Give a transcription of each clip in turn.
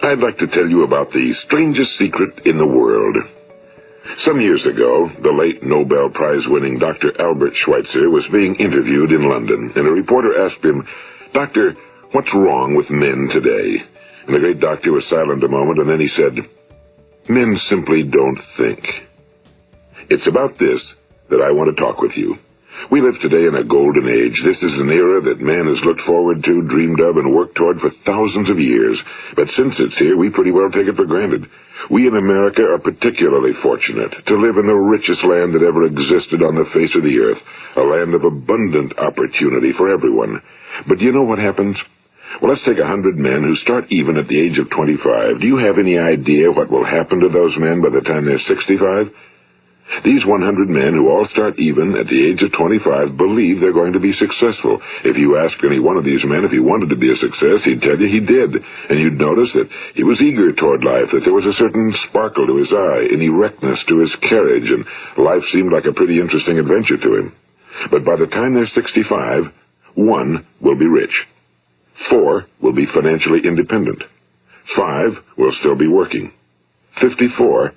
I'd like to tell you about the strangest secret in the world. Some years ago, the late Nobel Prize-winning Dr. Albert Schweitzer was being interviewed in London, and a reporter asked him, "Doctor, what's wrong with men today?" And the great doctor was silent a moment, and then he said, "Men simply don't think." It's about this that I want to talk with you. We live today in a golden age. This is an era that man has looked forward to, dreamed of, and worked toward for thousands of years. But since it's here, we pretty well take it for granted. We in America are particularly fortunate to live in the richest land that ever existed on the face of the earth, a land of abundant opportunity for everyone. But do you know what happens? Well, let's take 100 men who start even at the age of 25. Do you have any idea what will happen to those men by the time they're 65? These 100 men who all start even at the age of 25 believe they're going to be successful. If you ask any one of these men if he wanted to be a success, he'd tell you he did. And you'd notice that he was eager toward life, that there was a certain sparkle to his eye, an erectness to his carriage, and life seemed like a pretty interesting adventure to him. But by the time they're 65, 1 will be rich. 4 will be financially independent. 5 will still be working. 54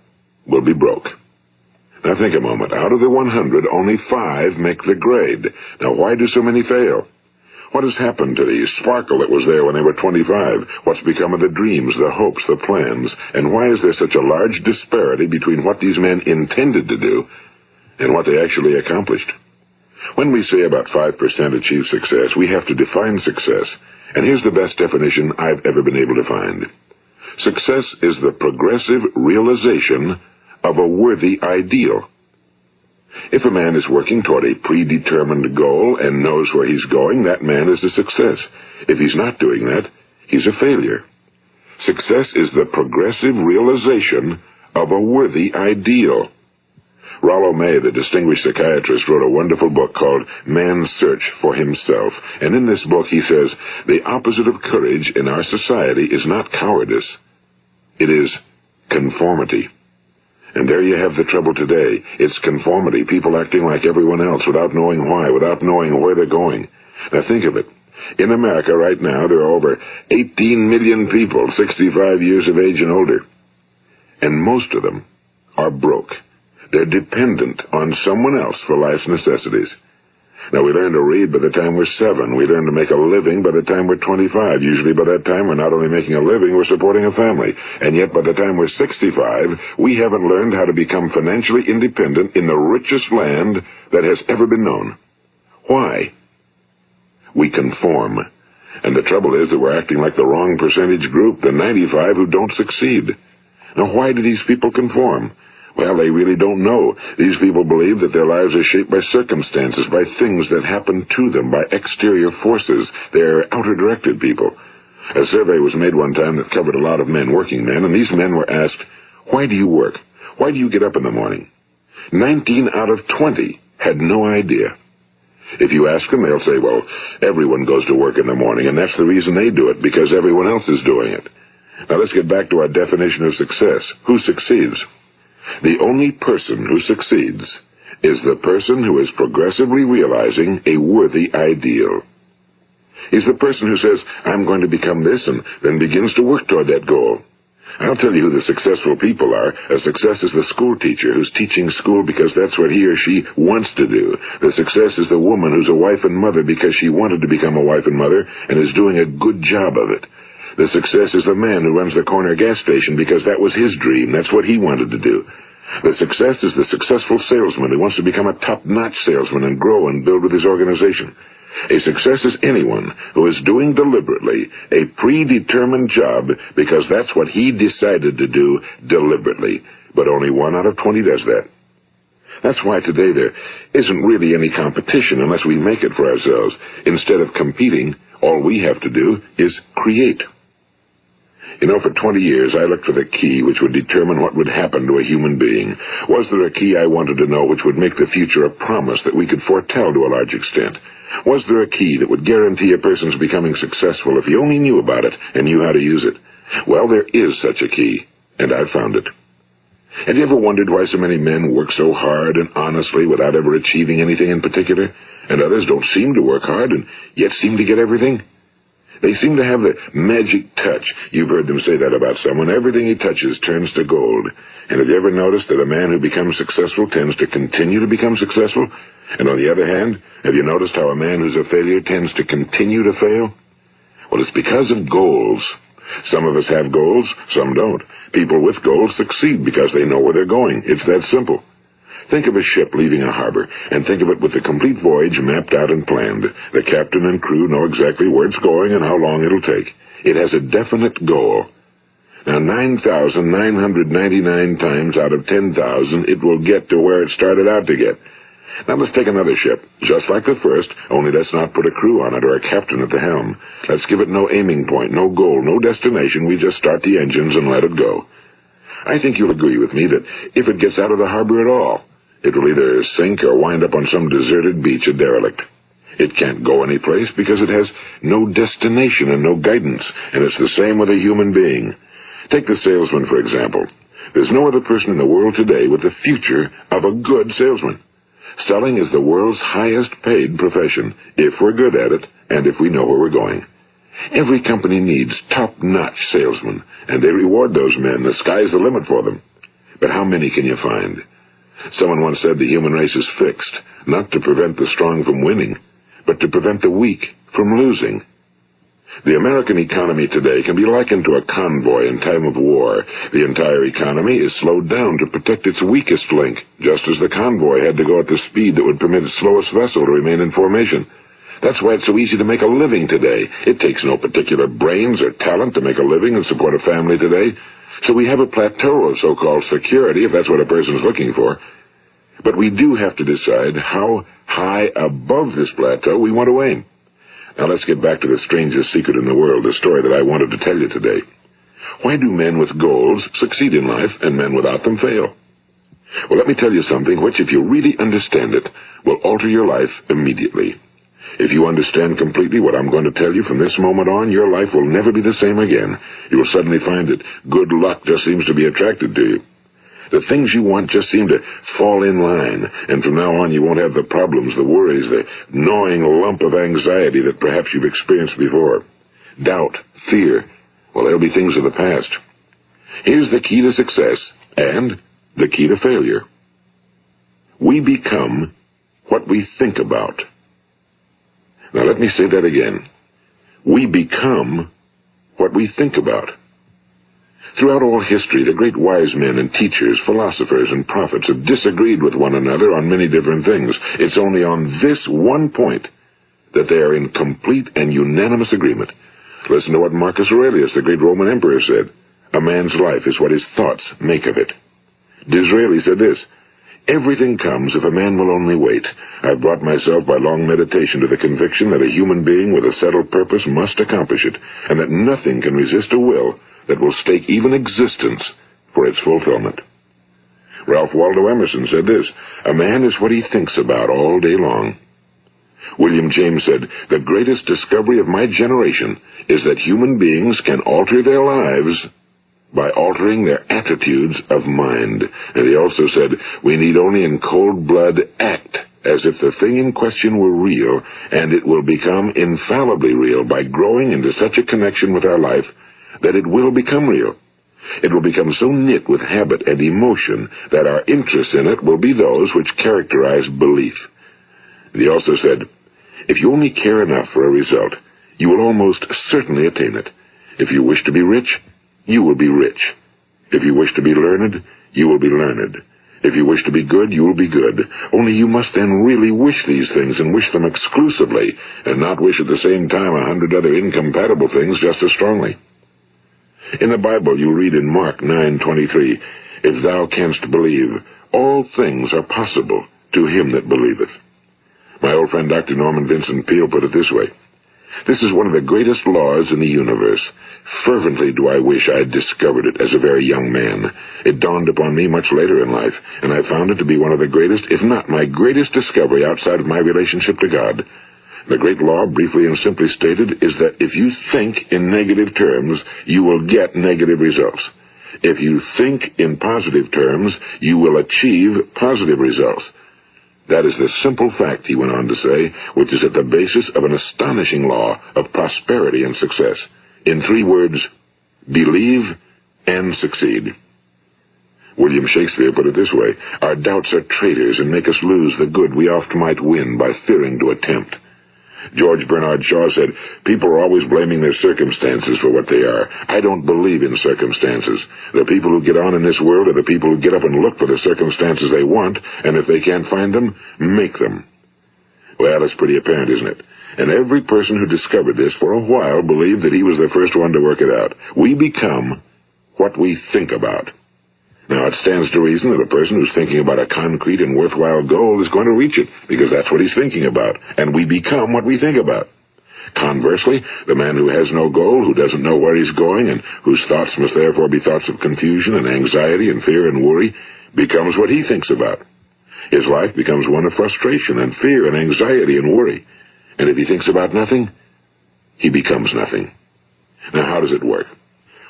will be broke. Now think a moment. Out of the 100, only 5 make the grade. Now why do so many fail? What has happened to the sparkle that was there when they were 25? What's become of the dreams, the hopes, the plans? And why is there such a large disparity between what these men intended to do and what they actually accomplished? When we say about 5% achieve success, we have to define success. And here's the best definition I've ever been able to find. Success is the progressive realization of a worthy ideal. If a man is working toward a predetermined goal and knows where he's going, that man is a success. If he's not doing that, he's a failure. Success is the progressive realization of a worthy ideal. Rollo May, the distinguished psychiatrist, wrote a wonderful book called Man's Search for Himself. And in this book he says, the opposite of courage in our society is not cowardice. It is conformity. And there you have the trouble today. It's conformity, people acting like everyone else without knowing why, without knowing where they're going. Now think of it. In America right now, there are over 18 million people 65 years of age and older. And most of them are broke. They're dependent on someone else for life's necessities. Now, we learn to read by the time we're 7. We learn to make a living by the time we're 25. Usually by that time, we're not only making a living, we're supporting a family. And yet by the time we're 65, we haven't learned how to become financially independent in the richest land that has ever been known. Why? We conform. And the trouble is that we're acting like the wrong percentage group, the 95 who don't succeed. Now, why do these people conform? Well, they really don't know. These people believe that their lives are shaped by circumstances, by things that happen to them, by exterior forces. They're outer-directed people. A survey was made one time that covered a lot of men, working men, and these men were asked, "Why do you work? Why do you get up in the morning?" 19 out of 20 had no idea. If you ask them, they'll say, well, everyone goes to work in the morning, and that's the reason they do it, because everyone else is doing it. Now let's get back to our definition of success. Who succeeds? The only person who succeeds is the person who is progressively realizing a worthy ideal. He's the person who says, I'm going to become this, and then begins to work toward that goal. I'll tell you who the successful people are. A success is the school teacher who's teaching school because that's what he or she wants to do. The success is the woman who's a wife and mother because she wanted to become a wife and mother and is doing a good job of it. The success is the man who runs the corner gas station because that was his dream. That's what he wanted to do. The success is the successful salesman who wants to become a top-notch salesman and grow and build with his organization. A success is anyone who is doing deliberately a predetermined job because that's what he decided to do deliberately. But only 1 out of 20 does that. That's why today there isn't really any competition unless we make it for ourselves. Instead of competing, all we have to do is create. You know, for 20 years, I looked for the key which would determine what would happen to a human being. Was there a key I wanted to know which would make the future a promise that we could foretell to a large extent? Was there a key that would guarantee a person's becoming successful if he only knew about it and knew how to use it? Well, there is such a key, and I've found it. Have you ever wondered why so many men work so hard and honestly without ever achieving anything in particular, and others don't seem to work hard and yet seem to get everything? They seem to have the magic touch. You've heard them say that about someone. Everything he touches turns to gold. And have you ever noticed that a man who becomes successful tends to continue to become successful? And on the other hand, have you noticed how a man who's a failure tends to continue to fail? Well, it's because of goals. Some of us have goals, some don't. People with goals succeed because they know where they're going. It's that simple. Think of a ship leaving a harbor, and think of it with the complete voyage mapped out and planned. The captain and crew know exactly where it's going and how long it'll take. It has a definite goal. Now, 9,999 times out of 10,000, it will get to where it started out to get. Now, let's take another ship, just like the first, only let's not put a crew on it or a captain at the helm. Let's give it no aiming point, no goal, no destination. We just start the engines and let it go. I think you'll agree with me that if it gets out of the harbor at all, it will either sink or wind up on some deserted beach, a derelict. It can't go anyplace because it has no destination and no guidance, and it's the same with a human being. Take the salesman, for example. There's no other person in the world today with the future of a good salesman. Selling is the world's highest paid profession, if we're good at it, and if we know where we're going. Every company needs top-notch salesmen, and they reward those men. The sky's the limit for them. But how many can you find? Someone once said the human race is fixed, not to prevent the strong from winning, but to prevent the weak from losing. The American economy today can be likened to a convoy in time of war. The entire economy is slowed down to protect its weakest link, just as the convoy had to go at the speed that would permit its slowest vessel to remain in formation. That's why it's so easy to make a living today. It takes no particular brains or talent to make a living and support a family today. So we have a plateau of so-called security, if that's what a person's looking for. But we do have to decide how high above this plateau we want to aim. Now let's get back to the strangest secret in the world, the story that I wanted to tell you today. Why do men with goals succeed in life and men without them fail? Well, let me tell you something which, if you really understand it, will alter your life immediately. If you understand completely what I'm going to tell you from this moment on, your life will never be the same again. You will suddenly find that good luck just seems to be attracted to you. The things you want just seem to fall in line, and from now on you won't have the problems, the worries, the gnawing lump of anxiety that perhaps you've experienced before. Doubt, fear, well, they'll be things of the past. Here's the key to success and the key to failure. We become what we think about. Now let me say that again. We become what we think about. Throughout all history, the great wise men and teachers, philosophers and prophets have disagreed with one another on many different things. It's only on this one point that they are in complete and unanimous agreement. Listen to what Marcus Aurelius, the great Roman emperor, said. A man's life is what his thoughts make of it. Disraeli said this. Everything comes if a man will only wait. I've brought myself by long meditation to the conviction that a human being with a settled purpose must accomplish it, and that nothing can resist a will that will stake even existence for its fulfillment. Ralph Waldo Emerson said this, a man is what he thinks about all day long. William James said, the greatest discovery of my generation is that human beings can alter their lives by altering their attitudes of mind. And he also said, we need only in cold blood act as if the thing in question were real, and it will become infallibly real by growing into such a connection with our life that it will become real. It will become so knit with habit and emotion that our interest in it will be those which characterize belief. And he also said, if you only care enough for a result, you will almost certainly attain it. If you wish to be rich, you will be rich. If you wish to be learned, you will be learned. If you wish to be good, you will be good. Only you must then really wish these things and wish them exclusively, and not wish at the same time 100 other incompatible things just as strongly. In the Bible, you read in Mark 9:23, if thou canst believe, all things are possible to him that believeth. My old friend Dr. Norman Vincent Peale put it this way, this is one of the greatest laws in the universe. Fervently do I wish I had discovered it as a very young man. It dawned upon me much later in life, and I found it to be one of the greatest, if not my greatest discovery outside of my relationship to God. The great law, briefly and simply stated, is that if you think in negative terms, you will get negative results. If you think in positive terms, you will achieve positive results. That is the simple fact, he went on to say, which is at the basis of an astonishing law of prosperity and success. In 3 words, believe and succeed. William Shakespeare put it this way: our doubts are traitors and make us lose the good we oft might win by fearing to attempt. George Bernard Shaw said, people are always blaming their circumstances for what they are. I don't believe in circumstances. The people who get on in this world are the people who get up and look for the circumstances they want, and if they can't find them, make them. Well, it's pretty apparent, isn't it? And every person who discovered this for a while believed that he was the first one to work it out. We become what we think about. Now, it stands to reason that a person who's thinking about a concrete and worthwhile goal is going to reach it, because that's what he's thinking about, and we become what we think about. Conversely, the man who has no goal, who doesn't know where he's going, and whose thoughts must therefore be thoughts of confusion and anxiety and fear and worry, becomes what he thinks about. His life becomes one of frustration and fear and anxiety and worry. And if he thinks about nothing, he becomes nothing. Now, how does it work?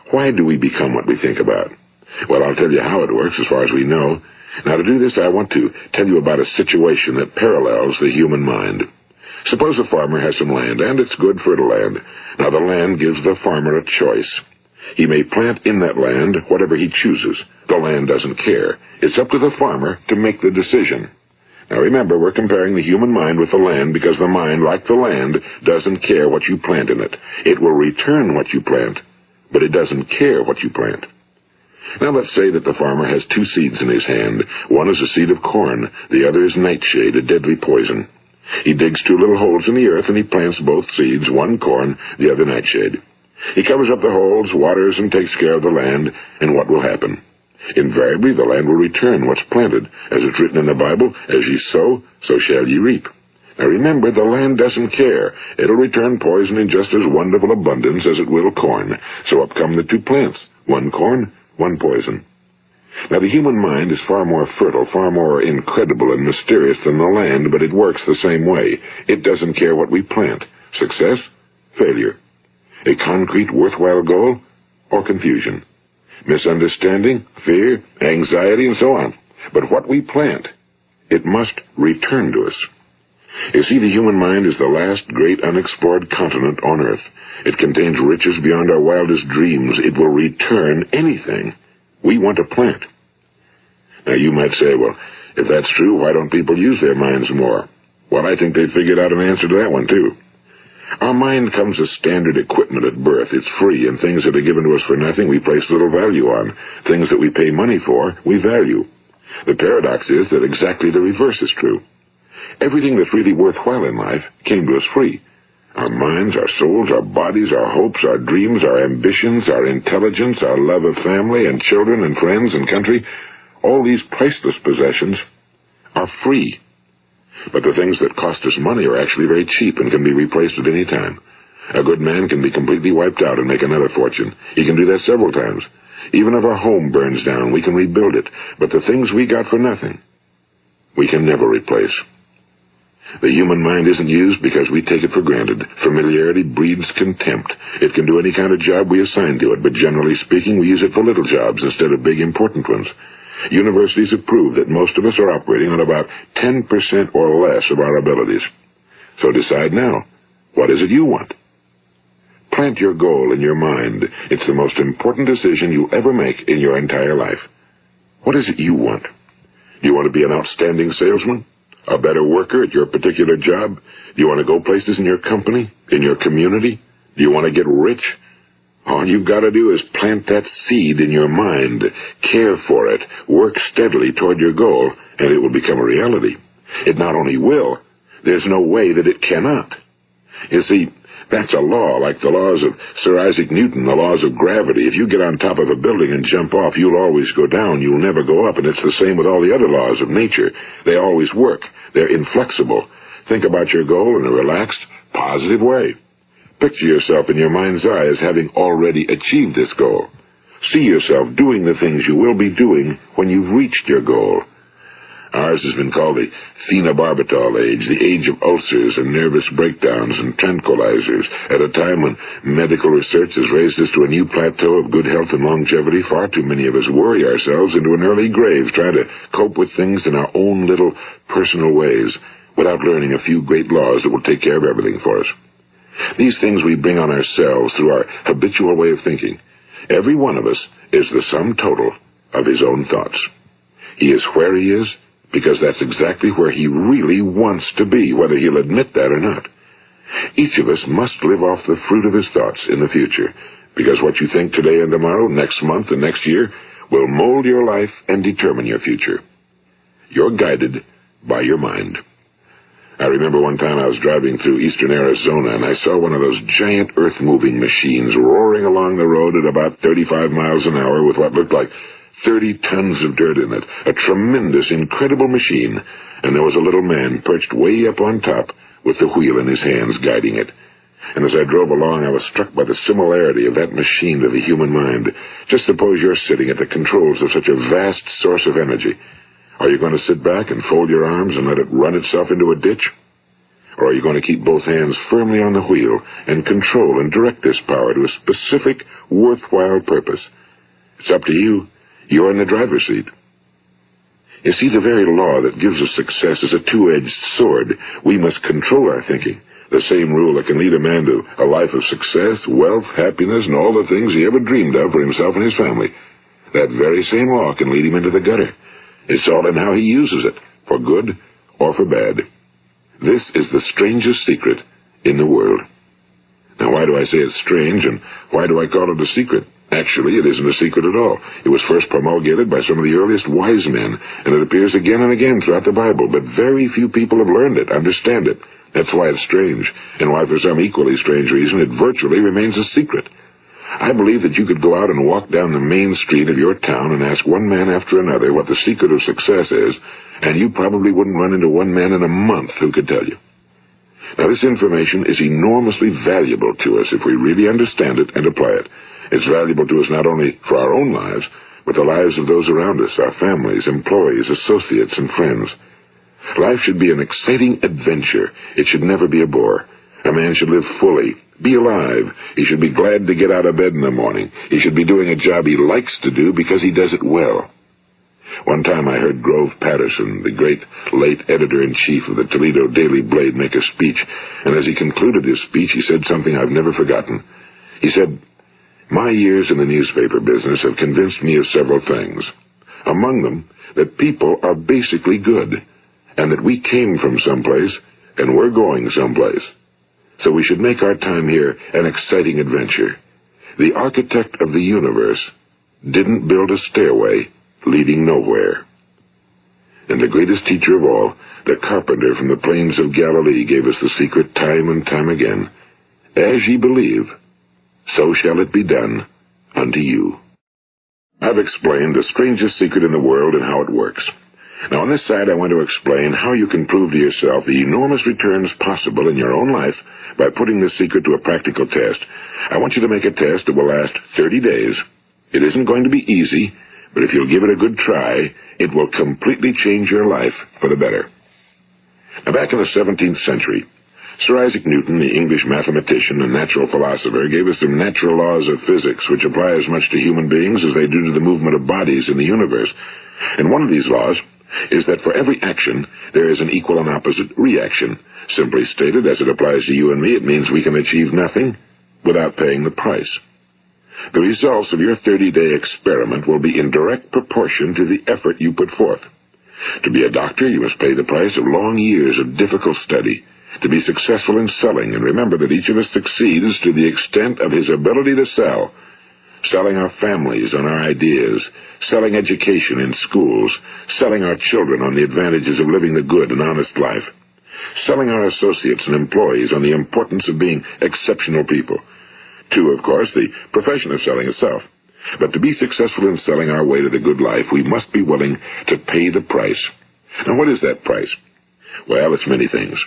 Why do we become what we think about? Well, I'll tell you how it works as far as we know. Now, to do this, I want to tell you about a situation that parallels the human mind. Suppose a farmer has some land, and it's good fertile land. Now, the land gives the farmer a choice. He may plant in that land whatever he chooses. The land doesn't care. It's up to the farmer to make the decision. Now, remember, we're comparing the human mind with the land because the mind, like the land, doesn't care what you plant in it. It will return what you plant, but it doesn't care what you plant. Now, let's say that the farmer has 2 seeds in his hand. One is a seed of corn. The other is nightshade, a deadly poison. He digs 2 little holes in the earth, and he plants both seeds, one corn, the other nightshade. He covers up the holes, waters, and takes care of the land, and what will happen? Invariably, the land will return what's planted. As it's written in the Bible, as ye sow, so shall ye reap. Now remember, the land doesn't care. It'll return poison in just as wonderful abundance as it will corn. So up come the 2 plants, one corn, one poison. Now, the human mind is far more fertile, far more incredible and mysterious than the land, but it works the same way. It doesn't care what we plant. Success, failure. A concrete, worthwhile goal, or confusion. Misunderstanding, fear, anxiety, and so on. But what we plant, it must return to us. You see, the human mind is the last great unexplored continent on Earth. It contains riches beyond our wildest dreams. It will return anything we want to plant. Now, you might say, well, if that's true, why don't people use their minds more? Well, I think they figured out an answer to that one, too. Our mind comes as standard equipment at birth. It's free, and things that are given to us for nothing we place little value on. Things that we pay money for, we value. The paradox is that exactly the reverse is true. Everything that's really worthwhile in life came to us free. Our minds, our souls, our bodies, our hopes, our dreams, our ambitions, our intelligence, our love of family and children and friends and country, all these priceless possessions are free. But the things that cost us money are actually very cheap and can be replaced at any time. A good man can be completely wiped out and make another fortune. He can do that several times. Even if our home burns down, we can rebuild it. But the things we got for nothing, we can never replace. The human mind isn't used because we take it for granted. Familiarity breeds contempt. It can do any kind of job we assign to it, but generally speaking, we use it for little jobs instead of big, important ones. Universities have proved that most of us are operating on about 10% or less of our abilities. So decide now, what is it you want? Plant your goal in your mind. It's the most important decision you'll ever make in your entire life. What is it you want? Do you want to be an outstanding salesman? A better worker at your particular job? Do you want to go places in your company? In your community? Do you want to get rich? All you've got to do is plant that seed in your mind, care for it, work steadily toward your goal, and it will become a reality. It not only will, there's no way that it cannot. You see, that's a law, like the laws of Sir Isaac Newton, the laws of gravity. If you get on top of a building and jump off, you'll always go down. You'll never go up, and it's the same with all the other laws of nature. They always work. They're inflexible. Think about your goal in a relaxed, positive way. Picture yourself in your mind's eye as having already achieved this goal. See yourself doing the things you will be doing when you've reached your goal. Ours has been called the phenobarbital age, the age of ulcers and nervous breakdowns and tranquilizers, at a time when medical research has raised us to a new plateau of good health and longevity. Far too many of us worry ourselves into an early grave trying to cope with things in our own little personal ways without learning a few great laws that will take care of everything for us. These things we bring on ourselves through our habitual way of thinking. Every one of us is the sum total of his own thoughts. He is where he is because that's exactly where he really wants to be, whether he'll admit that or not. Each of us must live off the fruit of his thoughts in the future, because what you think today and tomorrow, next month and next year, will mold your life and determine your future. You're guided by your mind. I remember one time I was driving through eastern Arizona, and I saw one of those giant earth-moving machines roaring along the road at about 35 miles an hour with what looked like 30 tons of dirt in it. A tremendous, incredible machine, and there was a little man perched way up on top with the wheel in his hands guiding it. And as I drove along, I was struck by the similarity of that machine to the human mind. Just suppose you're sitting at the controls of such a vast source of energy. Are you going to sit back and fold your arms and let it run itself into a ditch? Or are you going to keep both hands firmly on the wheel and control and direct this power to a specific, worthwhile purpose? It's up to you. You're in the driver's seat. You see, the very law that gives us success is a two-edged sword. We must control our thinking. The same rule that can lead a man to a life of success, wealth, happiness, and all the things he ever dreamed of for himself and his family. That very same law can lead him into the gutter. It's all in how he uses it, for good or for bad. This is the strangest secret in the world. Now, why do I say it's strange, and why do I call it a secret? Actually, it isn't a secret at all. It was first promulgated by some of the earliest wise men, and it appears again and again throughout the Bible, but very few people have learned it, understand it. That's why it's strange, and why for some equally strange reason it virtually remains a secret. I believe that you could go out and walk down the main street of your town and ask one man after another what the secret of success is, and you probably wouldn't run into one man in a month who could tell you. Now, this information is enormously valuable to us if we really understand it and apply it. It's valuable to us not only for our own lives, but the lives of those around us, our families, employees, associates, and friends. Life should be an exciting adventure. It should never be a bore. A man should live fully, be alive. He should be glad to get out of bed in the morning. He should be doing a job he likes to do because he does it well. One time I heard Grove Patterson, the great late editor-in-chief of the Toledo Daily Blade, make a speech, and as he concluded his speech, he said something I've never forgotten. He said, "My years in the newspaper business have convinced me of several things. Among them, that people are basically good, and that we came from someplace, and we're going someplace. So we should make our time here an exciting adventure. The architect of the universe didn't build a stairway leading nowhere." And the greatest teacher of all, the carpenter from the plains of Galilee, gave us the secret time and time again. As ye believe, so shall it be done unto you. I've explained the strangest secret in the world and how it works. Now, on this side, I want to explain how you can prove to yourself the enormous returns possible in your own life by putting this secret to a practical test. I want you to make a test that will last 30 days. It isn't going to be easy, but if you'll give it a good try, it will completely change your life for the better. Now, back in the 17th century, Sir Isaac Newton, the English mathematician and natural philosopher, gave us some natural laws of physics which apply as much to human beings as they do to the movement of bodies in the universe. And one of these laws is that for every action, there is an equal and opposite reaction. Simply stated, as it applies to you and me, it means we can achieve nothing without paying the price. The results of your 30-day experiment will be in direct proportion to the effort you put forth. To be a doctor, you must pay the price of long years of difficult study. To be successful in selling, and remember that each of us succeeds to the extent of his ability to sell. Selling our families on our ideas, selling education in schools, selling our children on the advantages of living the good and honest life, selling our associates and employees on the importance of being exceptional people. To, of course, the profession of selling itself. But to be successful in selling our way to the good life, we must be willing to pay the price. Now, what is that price? Well, it's many things.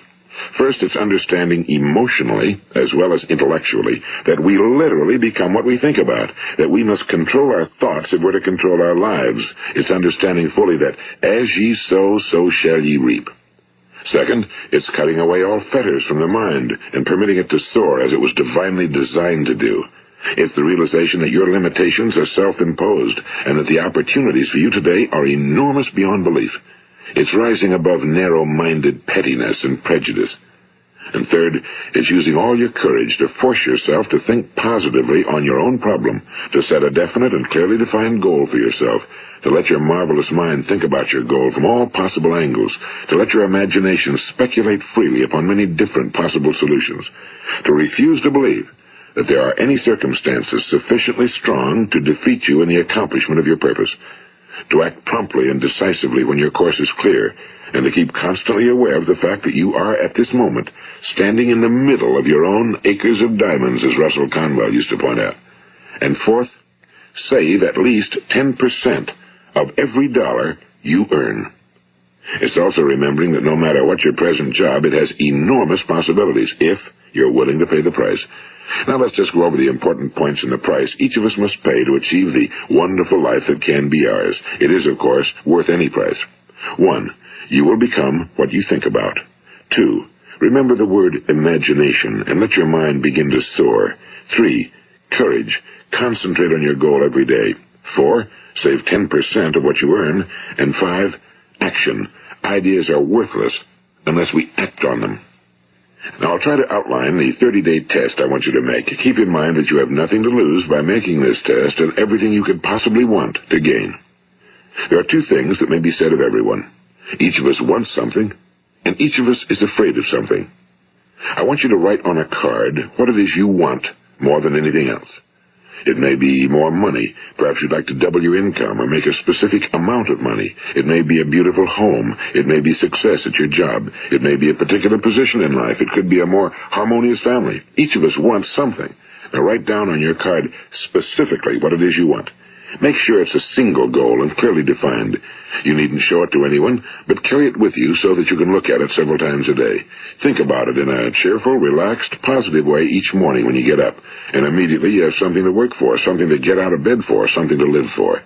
First, it's understanding emotionally, as well as intellectually, that we literally become what we think about, that we must control our thoughts if we're to control our lives. It's understanding fully that as ye sow, so shall ye reap. Second, it's cutting away all fetters from the mind and permitting it to soar as it was divinely designed to do. It's the realization that your limitations are self-imposed and that the opportunities for you today are enormous beyond belief. It's rising above narrow-minded pettiness and prejudice. And third, it's using all your courage to force yourself to think positively on your own problem, to set a definite and clearly defined goal for yourself, to let your marvelous mind think about your goal from all possible angles, to let your imagination speculate freely upon many different possible solutions, to refuse to believe that there are any circumstances sufficiently strong to defeat you in the accomplishment of your purpose, to act promptly and decisively when your course is clear, and to keep constantly aware of the fact that you are, at this moment, standing in the middle of your own acres of diamonds, as Russell Conwell used to point out. And fourth, save at least 10% of every dollar you earn. It's also remembering that no matter what your present job, it has enormous possibilities, if you're willing to pay the price. Now let's just go over the important points in the price each of us must pay to achieve the wonderful life that can be ours. It is, of course, worth any price. 1. You will become what you think about. 2. Remember the word imagination and let your mind begin to soar. 3. Courage. Concentrate on your goal every day. 4. Save 10% of what you earn. And 5. Action. Ideas are worthless unless we act on them. Now, I'll try to outline the 30-day test I want you to make. Keep in mind that you have nothing to lose by making this test and everything you could possibly want to gain. There are two things that may be said of everyone. Each of us wants something, and each of us is afraid of something. I want you to write on a card what it is you want more than anything else. It may be more money. Perhaps you'd like to double your income or make a specific amount of money. It may be a beautiful home. It may be success at your job. It may be a particular position in life. It could be a more harmonious family. Each of us wants something. Now write down on your card specifically what it is you want. Make sure it's a single goal and clearly defined. You needn't show it to anyone, but carry it with you so that you can look at it several times a day. Think about it in a cheerful, relaxed, positive way each morning when you get up, and immediately you have something to work for, something to get out of bed for, something to live for.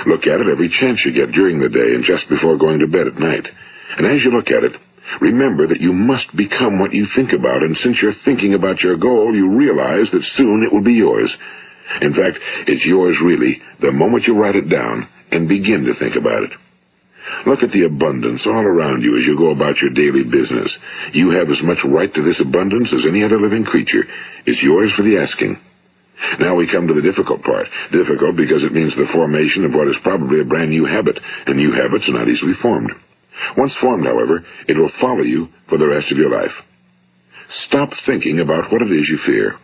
Look at it every chance you get during the day and just before going to bed at night. And as you look at it, remember that you must become what you think about, and since you're thinking about your goal, you realize that soon it will be yours. In fact, it's yours really the moment you write it down and begin to think about it. Look at the abundance all around you as you go about your daily business. You have as much right to this abundance as any other living creature. It's yours for the asking. Now we come to the difficult part. Difficult because it means the formation of what is probably a brand new habit, and new habits are not easily formed. Once formed, however, it will follow you for the rest of your life. Stop thinking about what it is you fear.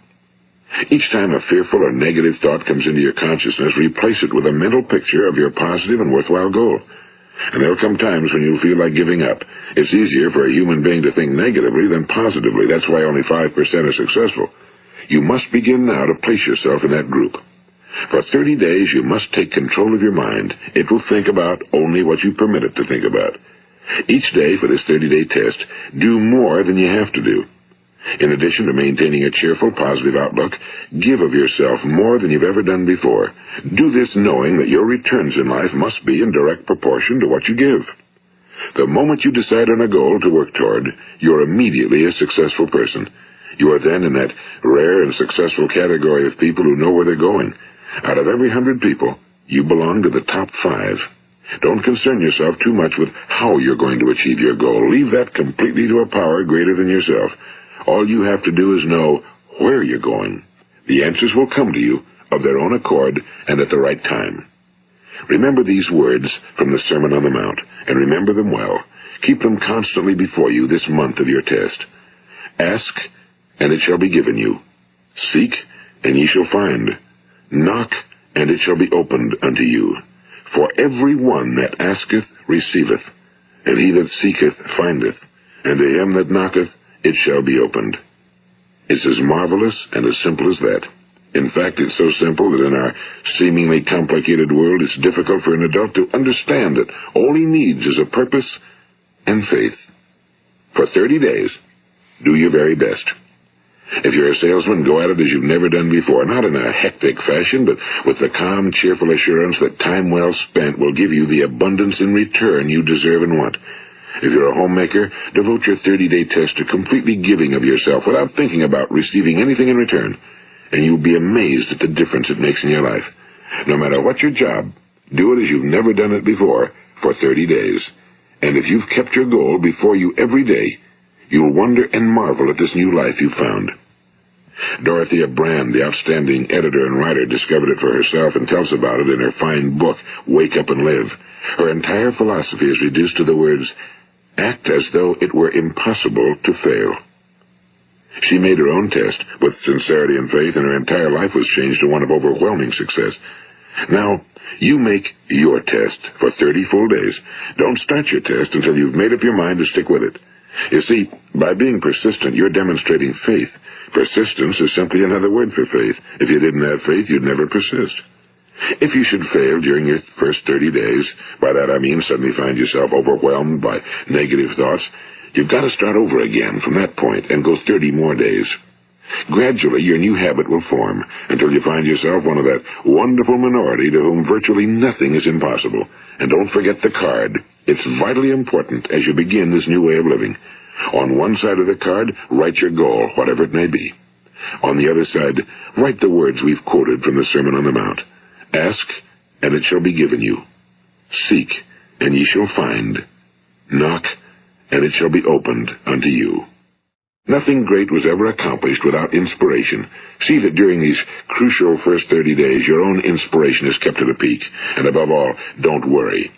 Each time a fearful or negative thought comes into your consciousness, replace it with a mental picture of your positive and worthwhile goal. And there will come times when you'll feel like giving up. It's easier for a human being to think negatively than positively. That's why only 5% are successful. You must begin now to place yourself in that group. For 30 days, you must take control of your mind. It will think about only what you permit it to think about. Each day for this 30-day test, do more than you have to do. In addition to maintaining a cheerful, positive outlook, give of yourself more than you've ever done before. Do this knowing that your returns in life must be in direct proportion to what you give. The moment you decide on a goal to work toward, you're immediately a successful person. You are then in that rare and successful category of people who know where they're going. Out of every 100 people, you belong to the top 5. Don't concern yourself too much with how you're going to achieve your goal. Leave that completely to a power greater than yourself. All you have to do is know where you're going. The answers will come to you of their own accord and at the right time. Remember these words from the Sermon on the Mount, and remember them well. Keep them constantly before you this month of your test. Ask, and it shall be given you. Seek, and ye shall find. Knock, and it shall be opened unto you. For every one that asketh receiveth, and he that seeketh findeth, and to him that knocketh it shall be opened. It's as marvelous and as simple as that. In fact, it's so simple that in our seemingly complicated world, it's difficult for an adult to understand that all he needs is a purpose and faith. For 30 days, Do your very best. If you're a salesman, go at it as you've never done before, not in a hectic fashion, but with the calm, cheerful assurance that time well spent will give you the abundance in return you deserve and want. If you're a homemaker, devote your 30-day test to completely giving of yourself without thinking about receiving anything in return, and you'll be amazed at the difference it makes in your life. No matter what your job, do it as you've never done it before for 30 days. And if you've kept your goal before you every day, you'll wonder and marvel at this new life you've found. Dorothea Brand, the outstanding editor and writer, discovered it for herself and tells about it in her fine book, Wake Up and Live. Her entire philosophy is reduced to the words, act as though it were impossible to fail. She made her own test with sincerity and faith, and her entire life was changed to one of overwhelming success. Now, you make your test for 30 full days. Don't start your test until you've made up your mind to stick with it. You see, by being persistent, you're demonstrating faith. Persistence is simply another word for faith. If you didn't have faith, you'd never persist. If you should fail during your first 30 days, by that I mean suddenly find yourself overwhelmed by negative thoughts, you've got to start over again from that point and go 30 more days. Gradually, your new habit will form until you find yourself one of that wonderful minority to whom virtually nothing is impossible. And don't forget the card. It's vitally important as you begin this new way of living. On one side of the card, write your goal, whatever it may be. On the other side, write the words we've quoted from the Sermon on the Mount. Ask, and it shall be given you. Seek, and ye shall find. Knock, and it shall be opened unto you. Nothing great was ever accomplished without inspiration. See that during these crucial first 30 days, your own inspiration is kept at a peak. And above all, don't worry.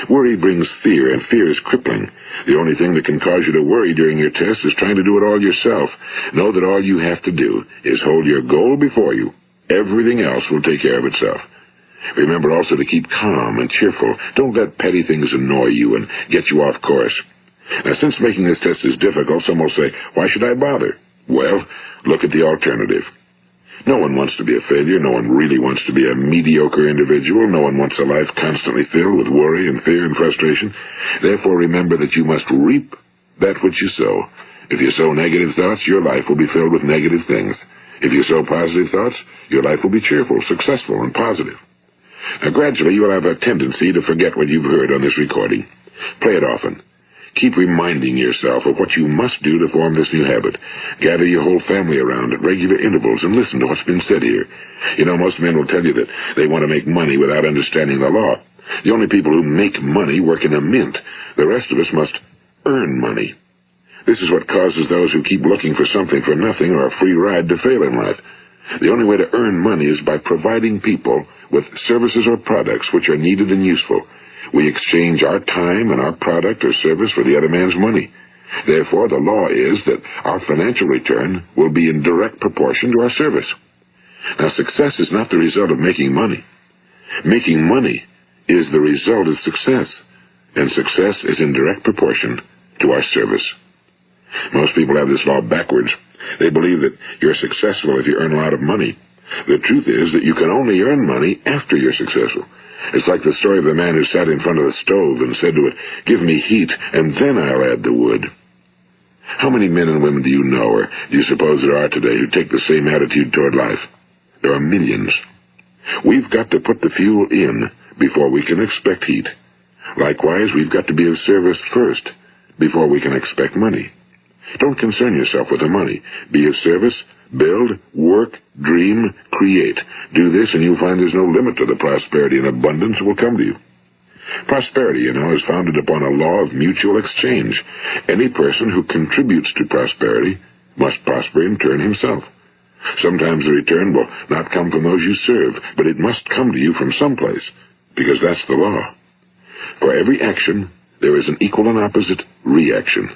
Worry brings fear, and fear is crippling. The only thing that can cause you to worry during your test is trying to do it all yourself. Know that all you have to do is hold your goal before you. Everything else will take care of itself. Remember also to keep calm and cheerful. Don't let petty things annoy you and get you off course. Now, since making this test is difficult, some will say, why should I bother? Well, look at the alternative. No one wants to be a failure. No one really wants to be a mediocre individual. No one wants a life constantly filled with worry and fear and frustration. Therefore, remember that you must reap that which you sow. If you sow negative thoughts, your life will be filled with negative things. If you sow positive thoughts, your life will be cheerful, successful, and positive. Now, gradually, you will have a tendency to forget what you've heard on this recording. Play it often. Keep reminding yourself of what you must do to form this new habit. Gather your whole family around at regular intervals and listen to what's been said here. You know, most men will tell you that they want to make money without understanding the law. The only people who make money work in a mint. The rest of us must earn money. This is what causes those who keep looking for something for nothing or a free ride to fail in life. The only way to earn money is by providing people with services or products which are needed and useful. We exchange our time and our product or service for the other man's money. Therefore, the law is that our financial return will be in direct proportion to our service. Now, success is not the result of making money. Making money is the result of success, and success is in direct proportion to our service. Most people have this law backwards. They believe that you're successful if you earn a lot of money. The truth is that you can only earn money after you're successful. It's like the story of the man who sat in front of the stove and said to it, give me heat, and then I'll add the wood. How many men and women do you know, or do you suppose there are today, who take the same attitude toward life? There are millions. We've got to put the fuel in before we can expect heat. Likewise, we've got to be of service first before we can expect money. Don't concern yourself with the money. Be of service, build, work, dream, create. Do this and you'll find there's no limit to the prosperity and abundance that will come to you. Prosperity, you know, is founded upon a law of mutual exchange. Any person who contributes to prosperity must prosper in turn himself. Sometimes the return will not come from those you serve, but it must come to you from someplace, because that's the law. For every action, there is an equal and opposite reaction.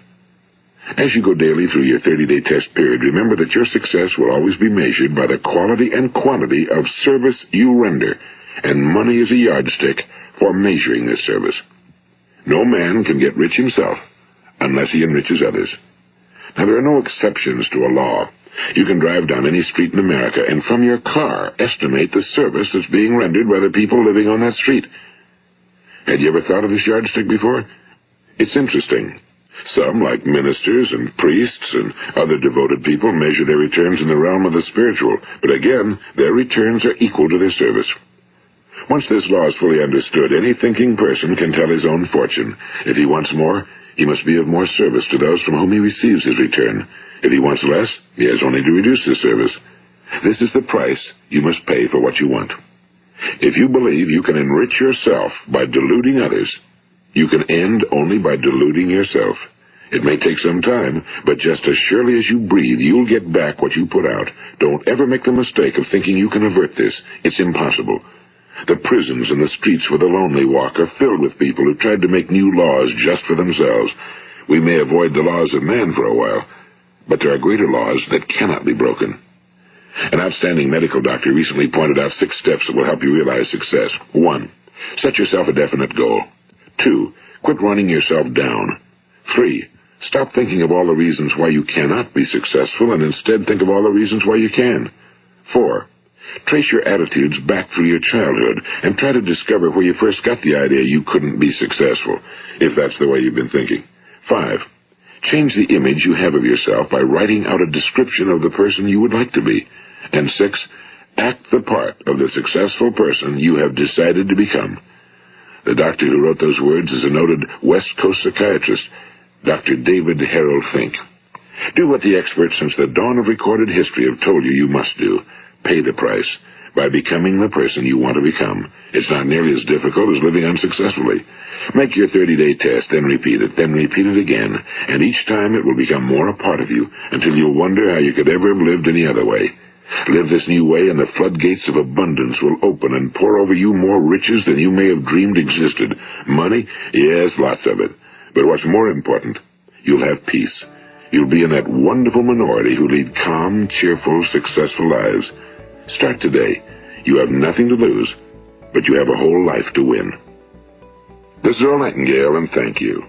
As you go daily through your 30-day test period, remember that your success will always be measured by the quality and quantity of service you render, and money is a yardstick for measuring this service. No man can get rich himself unless he enriches others. Now, there are no exceptions to a law. You can drive down any street in America and from your car estimate the service that's being rendered by the people living on that street. Had you ever thought of this yardstick before? It's interesting. Some, like ministers and priests and other devoted people, measure their returns in the realm of the spiritual, but again, their returns are equal to their service. Once this law is fully understood, any thinking person can tell his own fortune. If he wants more, he must be of more service to those from whom he receives his return. If he wants less, he has only to reduce his service. This is the price you must pay for what you want. If you believe you can enrich yourself by deluding others, you can end only by deluding yourself. It may take some time, but just as surely as you breathe, you'll get back what you put out. Don't ever make the mistake of thinking you can avert this. It's impossible. The prisons and the streets where the lonely walk are filled with people who tried to make new laws just for themselves. We may avoid the laws of man for a while, but there are greater laws that cannot be broken. An outstanding medical doctor recently pointed out 6 steps that will help you realize success. 1. Set yourself a definite goal. 2. Quit running yourself down. 3. Stop thinking of all the reasons why you cannot be successful and instead think of all the reasons why you can. 4. Trace your attitudes back through your childhood and try to discover where you first got the idea you couldn't be successful, if that's the way you've been thinking. 5. Change the image you have of yourself by writing out a description of the person you would like to be. And 6. Act the part of the successful person you have decided to become. The doctor who wrote those words is a noted West Coast psychiatrist, Dr. David Harold Fink. Do what the experts since the dawn of recorded history have told you must do. Pay the price by becoming the person you want to become. It's not nearly as difficult as living unsuccessfully. Make your 30-day test, then repeat it again, and each time it will become more a part of you until you'll wonder how you could ever have lived any other way. Live this new way and the floodgates of abundance will open and pour over you more riches than you may have dreamed existed. Money? Yes, lots of it. But what's more important, you'll have peace. You'll be in that wonderful minority who lead calm, cheerful, successful lives. Start today. You have nothing to lose, but you have a whole life to win. This is Earl Nightingale, and thank you.